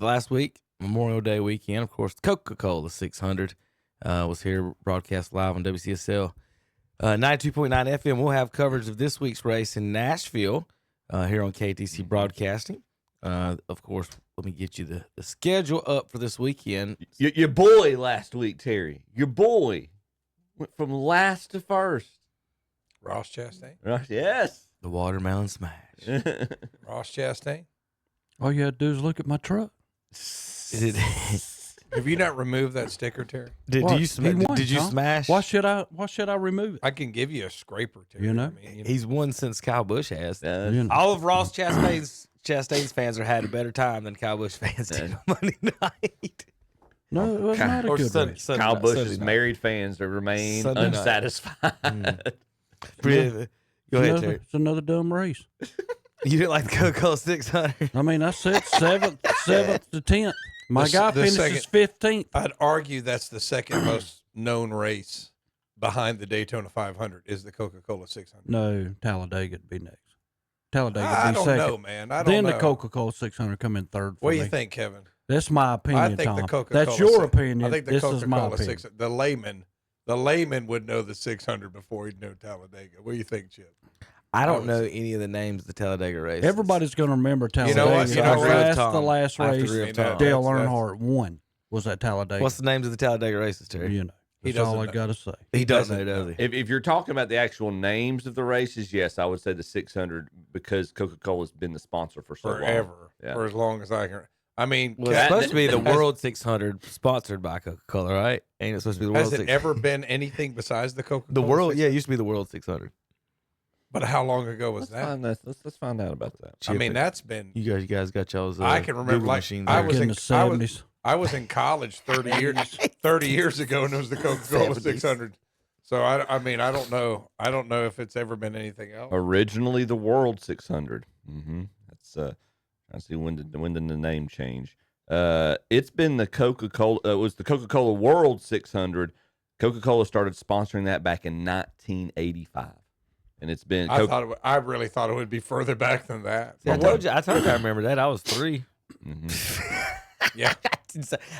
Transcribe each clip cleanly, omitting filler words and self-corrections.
last week, Memorial Day weekend, of course, Coca-Cola 600 was here, broadcast live on WCSL 92.9 FM. We'll have coverage of this week's race in Nashville here on KTC Broadcasting. Of course, let me get you the schedule up for this weekend. Your boy last week, Terry. Your boy went from last to first. Ross Chastain. Yes. The Watermelon Smash. Ross Chastain. All you had to do is look at my truck. Have you not removed that sticker, Terry? Did you smash? Why should I remove it? I can give you a scraper, Terry. You know? I mean, He's won since Kyle Busch has. You know. All of Ross Chastain's fans are had a better time than Kyle Busch fans did on Monday night. No, it was not a good race. Kyle Busch's married fans that remain unsatisfied. Go ahead, Terry. It's another dumb race. You didn't like the Coca-Cola 600? I mean, I said seventh to 10th. My guy finishes 15th. I'd argue that's the second most known race behind the Daytona 500 is the Coca-Cola 600. No, Talladega would be next. Talladega would be I don't second. know, man. I don't then know. the Coca-Cola 600 come in third for What do me. you think, Kevin? That's my opinion, I think Tom. the Coca-Cola. That's your opinion. I think the this Coca-Cola is my opinion. 600. The layman would know the 600 before he'd know Talladega. What do you think, Chip? I don't know any of the names of the Talladega races. Everybody's going to remember Talladega. You know what? The last race, Dale Dale Earnhardt won was at Talladega. What's the names of the Talladega races, Terry? You know. That's all I got to say. He doesn't know, does he? If you're talking about the actual names of the races, yes, I would say the 600 because Coca-Cola's been the sponsor for so Forever. long. Yeah. For as long as I can. I mean, Well, it's supposed to be the World 600 sponsored by Coca-Cola, right? Ain't it supposed to be the World 600? Has it ever been anything besides the Coca-Cola? The World, 600? yeah, it used to be the World 600. But how long ago was that? Let's find out about that. I mean, that's been. You guys got y'all's. I can remember, Google like machine I there. was in in the 70s. I was in college 30 years ago, and it was the Coca-Cola 600. So I mean, I don't know if it's ever been anything else. Originally the World 600. That's I see when did the name change. It's been the Coca-Cola. It was the Coca-Cola World 600. Coca-Cola started sponsoring that back in 1985, and it's been. I really thought it would be further back than that. See, I told you I remember that. I was 3. Yeah,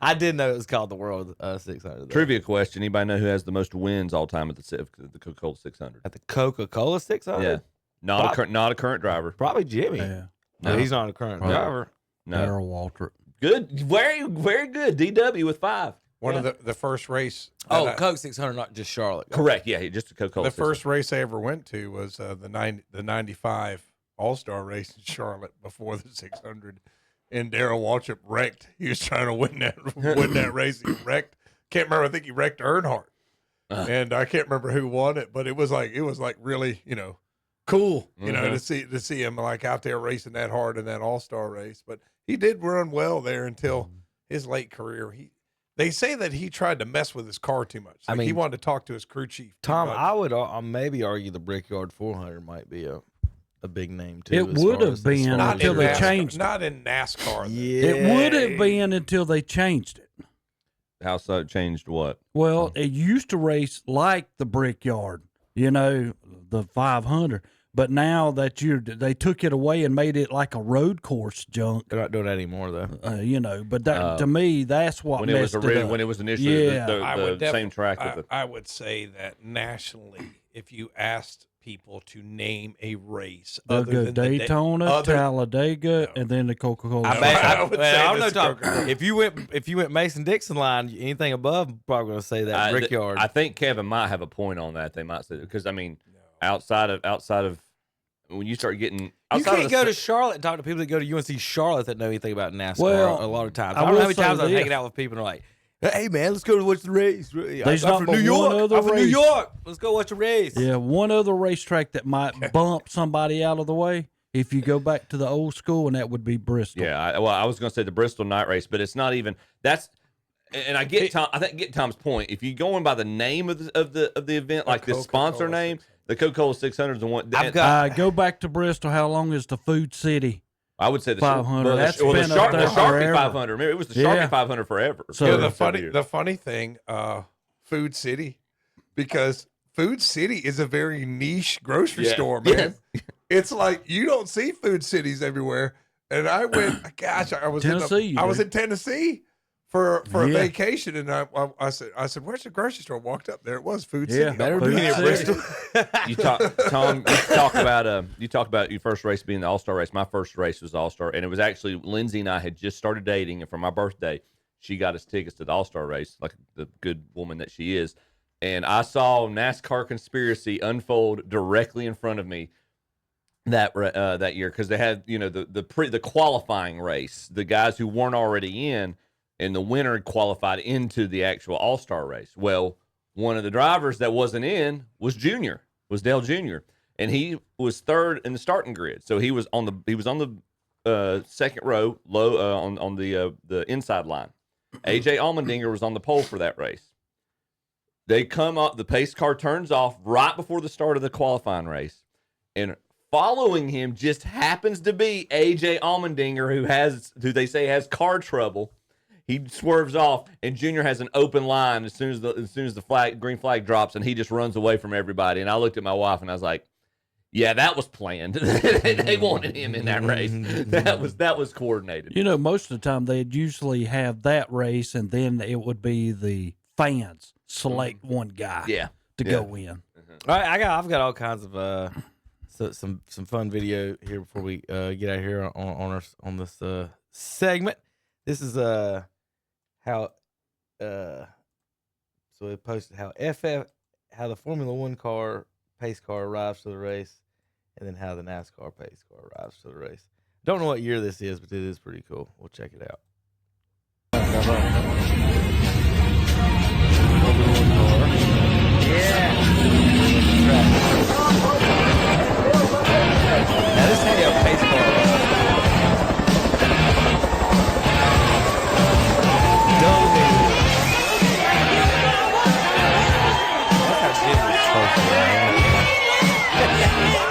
I did know it was called the World 600. Trivia question: anybody know who has the most wins all time at the Coca-Cola 600? At the Coca-Cola 600? Yeah, not a current driver. Probably Jimmy. Yeah. No, he's not a current driver. No, Darrell Waltrip. good, very very good. DW with 5. one of the first race. Oh, Coke 600, not just Charlotte. Correct. Yeah, just a Coca-Cola. The first race I ever went to was the 95 All-Star race in Charlotte before the 600. And Darrell Waltrip wrecked. He was trying to win that race. He wrecked. Can't remember. I think he wrecked Earnhardt. And I can't remember who won it, but it was like really, cool, to see him like out there racing that hard in that All-Star race. But he did run well there until his late career. They say that he tried to mess with his car too much. Like he wanted to talk to his crew chief. Tom, I would maybe argue the Brickyard 400 might be a big name too. It would have been until they changed it. Not in NASCAR. Yeah. It would have been until they changed it. How so? Changed what? Well, it used to race like the Brickyard, the 500. But now that they took it away and made it like a road course junk. They're not doing that anymore, though. But that to me, that's what when messed it was it up. when it was initially Yeah. the same track. I would say that nationally, if you asked people to name a race, They'll other go than Daytona, Talladega, and then the Coca-Cola. I would say don't know, that's Tom. Coca-Cola. If you went Mason Dixon line, anything above, I'm probably going to say that Brickyard. I think Kevin might have a point on that. They might say because I mean, outside of when you start getting, you can't go to Charlotte and talk to people that go to UNC Charlotte that know anything about NASCAR. Well, a lot of times, I I don't know how will many times say I'm this. hanging out with people and they're like, "Hey man, let's go to watch the race." There's I'm not from but New York. one other I'm from New race. York. Let's go watch a race. Yeah, one other racetrack that might bump somebody out of the way if you go back to the old school, and that would be Bristol. Yeah, I was going to say the Bristol night race, but it's not even that's. And I get Tom's point. If you're going by the name of the event, like the sponsor name, the Coca-Cola 600 is the one. Go back to Bristol. How long is the Food City? I would say the 500. That's the been up there Sharpie forever. 500. Remember, it was the Sharpie 500 forever. So the funny thing, Food City, because Food City is a very niche grocery store, man. It's like you don't see Food Cities everywhere. And I went, gosh, I was Tennessee, I was dude. in Tennessee for a Yeah. vacation, and I said, where's the grocery store? Walked up there, it was Food Yeah, City. Better Food be near City. Bristol. Tom, you talk about your first race being the All-Star race. My first race was All-Star, and it was actually Lindsay and I had just started dating, and for my birthday, she got us tickets to the All-Star race, like the good woman that she is. And I saw NASCAR conspiracy unfold directly in front of me that year, because they had, you know, the qualifying race, the guys who weren't already in, and the winner qualified into the actual All-Star race. Well, one of the drivers that wasn't in was Dale Jr., and he was third in the starting grid. So he was on the second row, low on the inside line. AJ Allmendinger was on the pole for that race. They come up, the pace car turns off right before the start of the qualifying race, and following him just happens to be AJ Allmendinger, who they say has car trouble. He swerves off, and Junior has an open line as soon as the green flag drops, and he just runs away from everybody. And I looked at my wife, and I was like, "Yeah, that was planned. They wanted him in that race. That was coordinated." You know, most of the time they'd usually have that race, and then it would be the fans select one guy to go in. All right, I've got all kinds of some fun video here before we get out of here on this segment. This is how so it posted how the Formula One pace car arrives to the race, and then how the NASCAR pace car arrives to the race. Don't know what year this is, but it is pretty cool. We'll check it out. Now this is how a pace car arrives.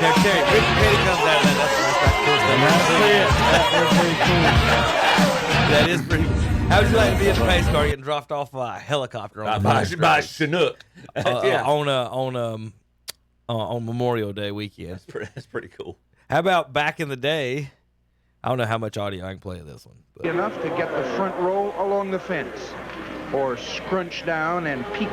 Now, Terry, Ricky Petty comes out of that. That's pretty cool. That is pretty. How would you like to be in a pace car getting dropped off by a helicopter By Chinook. on Memorial Day weekend? That's pretty cool. How about back in the day? I don't know how much audio I can play of this one. But. Enough to get the front row along the fence, or scrunch down and peek.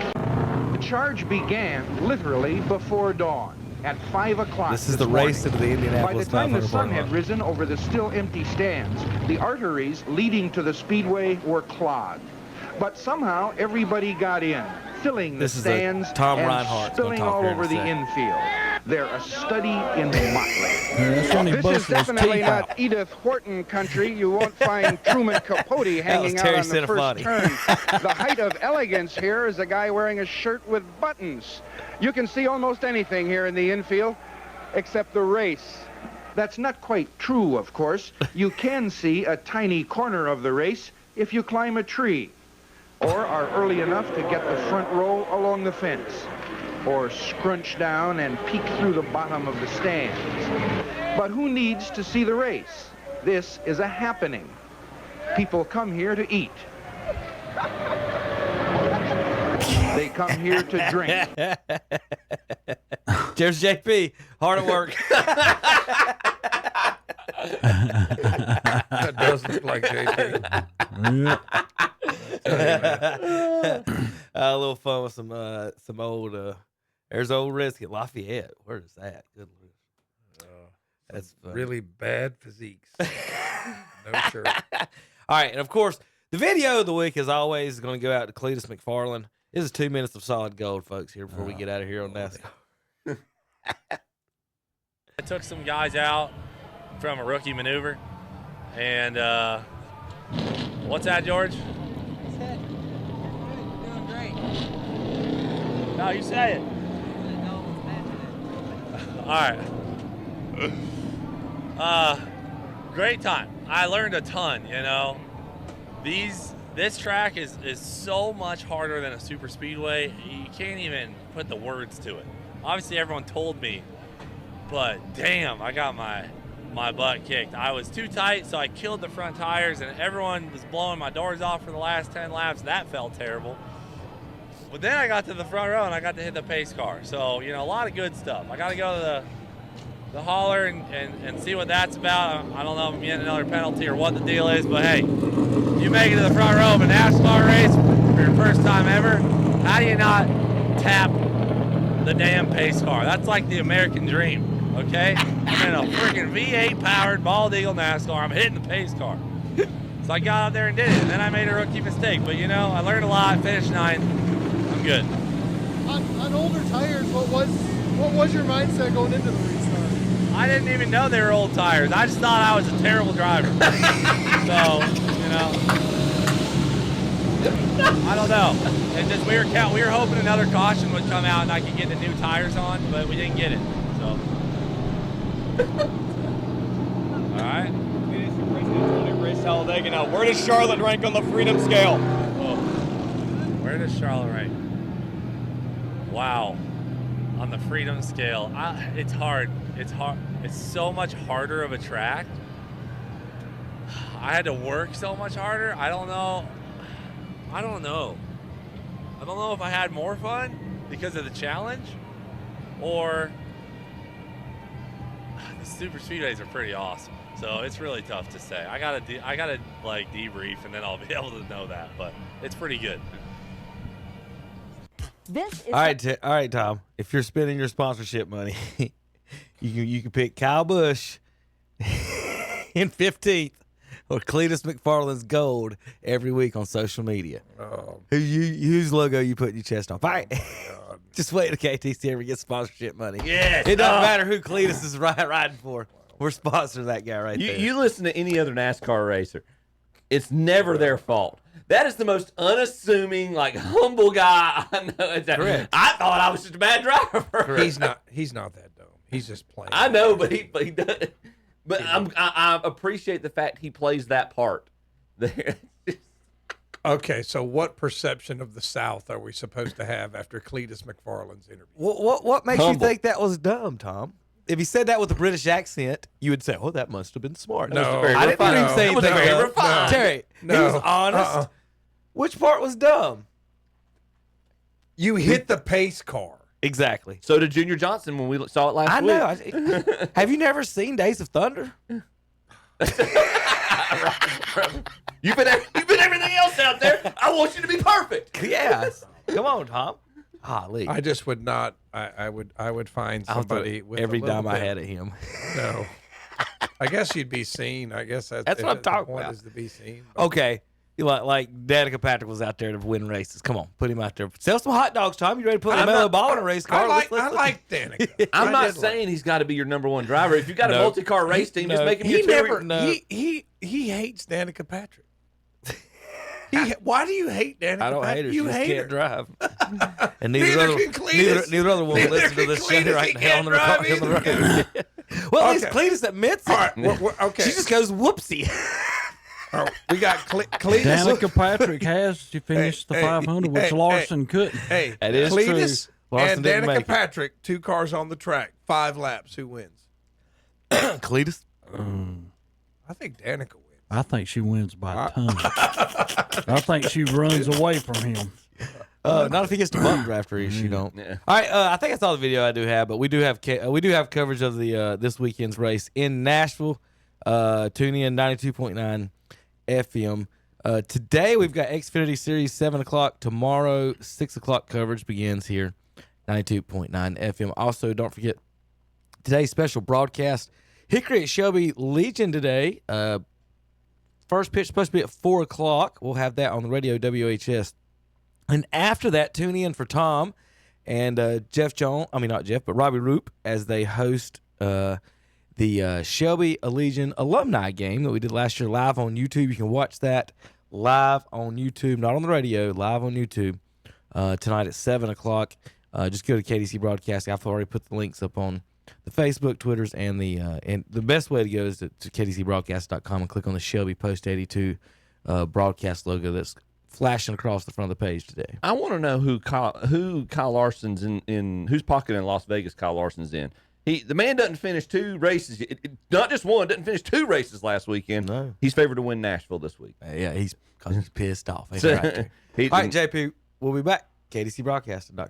The charge began literally before dawn at 5 o'clock. This is the race into the Indianapolis 500 By the time the sun parking had lot. risen over the still empty stands, the arteries leading to the speedway were clogged. But somehow everybody got in, filling the This is a stands Tom and Reinhardt's gonna spilling talk all here in a over the sec. infield. They're a study in motley. That's when he This is busted his definitely teeth not out. Edith Wharton country. You won't find Truman Capote hanging out Terry on the first Cinefani. turn. The height of elegance here is a guy wearing a shirt with buttons. You can see almost anything here in the infield, except the race. That's not quite true, of course. You can see a tiny corner of the race if you climb a tree, or are early enough to get the front row along the fence, or scrunch down and peek through the bottom of the stands. But who needs to see the race? This is a happening. People come here to eat. They come here to drink. Cheers, JP. Hard at work. That does look like JP. A little fun with some old. There's old Redskins, Lafayette. Where is that? Good Lord. That's fun. Really bad physiques. No shirt. All right, and of course, the video of the week, as always, is going to go out to Cletus McFarland. This is 2 minutes of solid gold, folks, here before we get out of here on NASCAR. I took some guys out from a rookie maneuver, and what's that, George? You're doing great. No, you say it. All right. Great time. I learned a ton. You know, this track is so much harder than a super speedway. You can't even put the words to it. Obviously, everyone told me, but damn, I got my butt kicked. I was too tight, so I killed the front tires, and everyone was blowing my doors off for the last 10 laps. That felt terrible. But then I got to the front row, and I got to hit the pace car. So, you know, a lot of good stuff. I got to go to the hauler and see what that's about. I don't know if I'm getting another penalty or what the deal is, but hey, you make it to the front row of a NASCAR race for your first time ever, how do you not tap the damn pace car? That's like the American dream, okay? I'm in a freaking V8 powered bald eagle NASCAR. I'm hitting the pace car. So I got out there and did it, and then I made a rookie mistake. But I learned a lot, finished 9th. I'm good. On older tires, what was your mindset going into the restart? I didn't even know they were old tires. I just thought I was a terrible driver. So, I don't know. It just we were hoping another caution would come out and I could get the new tires on, but we didn't get it. So, all right. Race Talladega. Now, where does Charlotte rank on the freedom scale? Oh, where does Charlotte rank? Wow. On the freedom scale, it's hard. It's hard. It's so much harder of a track. I had to work so much harder. I don't know if I had more fun because of the challenge, or the super speedways are pretty awesome. So it's really tough to say. I gotta debrief, and then I'll be able to know that. But it's pretty good. All right, Tom. If you're spending your sponsorship money, you can pick Kyle Busch in 15th or Cletus McFarland's gold every week on social media. Whose logo you put in your chest off? All right. Just wait till KTC ever gets sponsorship money. Yes. It doesn't matter who Cletus is riding for. We're sponsoring that guy right there. You listen to any other NASCAR racer, it's never their fault. That is the most unassuming, humble guy I know. Correct. I thought I was just a bad driver. He's not that dumb. He's just playing. I know, but he does. But I appreciate the fact he plays that part. Okay, so what perception of the South are we supposed to have after Cletus McFarland's interview? What makes Humble. you think that was dumb, Tom? If he said that with a British accent, you would say, "Oh, that must have been smart." No, I didn't hear him say That was anything. very dumb. refined. Terry, he was honest. Which part was dumb? You hit the pace car. Exactly. So did Junior Johnson when we saw it last I week. know. Have you never seen Days of Thunder? You've been everything else out there. I want you to be perfect. Yes. Come on, Tom. Lee. I just would not. I would find I'll throw somebody with every a little dime I bit- had at him. No. I guess you'd be seen. I guess That's what I'm talking the point about. is to be seen. But Okay. Like Danica Patrick was out there to win races. Come on, put him out there. Sell some hot dogs, Tom. You ready to put I'm LaMelo not- Ball in a race car? I like Let's- Danica. I'm I not did saying he's got to be your number one driver. If you got a No. multi-car race team, just No. make him He your never. No. He hates Danica Patrick. Why do you hate Danica? I don't Patrick? hate her. You she just hate can't her. drive. And Neither neither can Cletus. neither other will Neither listen to can this show Cletus. right He now can't on the, drive on the either. road. Well, at least Okay. Cletus admits it. All right. Okay. She just goes whoopsie. All right, we got Cletus. Danica Patrick she finished the 500, which Larson couldn't. Hey, That is Cletus true. Larson and didn't make Danica it. Patrick, 2 cars on the track, 5 laps. Who wins? Cletus. I think Danica wins. I think she wins by a ton. I think she runs away from him. Not if he gets to bump draft race, you don't. Yeah. All right, I think that's all the video I do have, but we do have coverage of the this weekend's race in Nashville. Tune in 92.9 FM. Today we've got Xfinity Series 7 o'clock. Tomorrow 6 o'clock coverage begins here, 92.9 FM. Also, don't forget today's special broadcast. Hickory at Shelby Legion today. First pitch supposed to be at 4 o'clock. We'll have that on the radio WHS. And after that, tune in for Tom and Robbie Roop as they host the Shelby Legion alumni game that we did last year live on YouTube. You can watch that live on YouTube, not on the radio, live on YouTube tonight at 7 o'clock. Just go to KDC Broadcast. I've already put the links up on the Facebook, Twitters, and the best way to go is to KDCBroadcast.com and click on the Shelby Post 82 broadcast logo that's flashing across the front of the page today. I want to know who Kyle Larson's in whose pocket in Las Vegas Kyle Larson's in. The man doesn't finish 2 races, not just one, doesn't finish 2 races last weekend. No. He's favored to win Nashville this week. Yeah, he's pissed off. He's So- right there. he- All right, JP, we'll be back. KDCBroadcasting.com.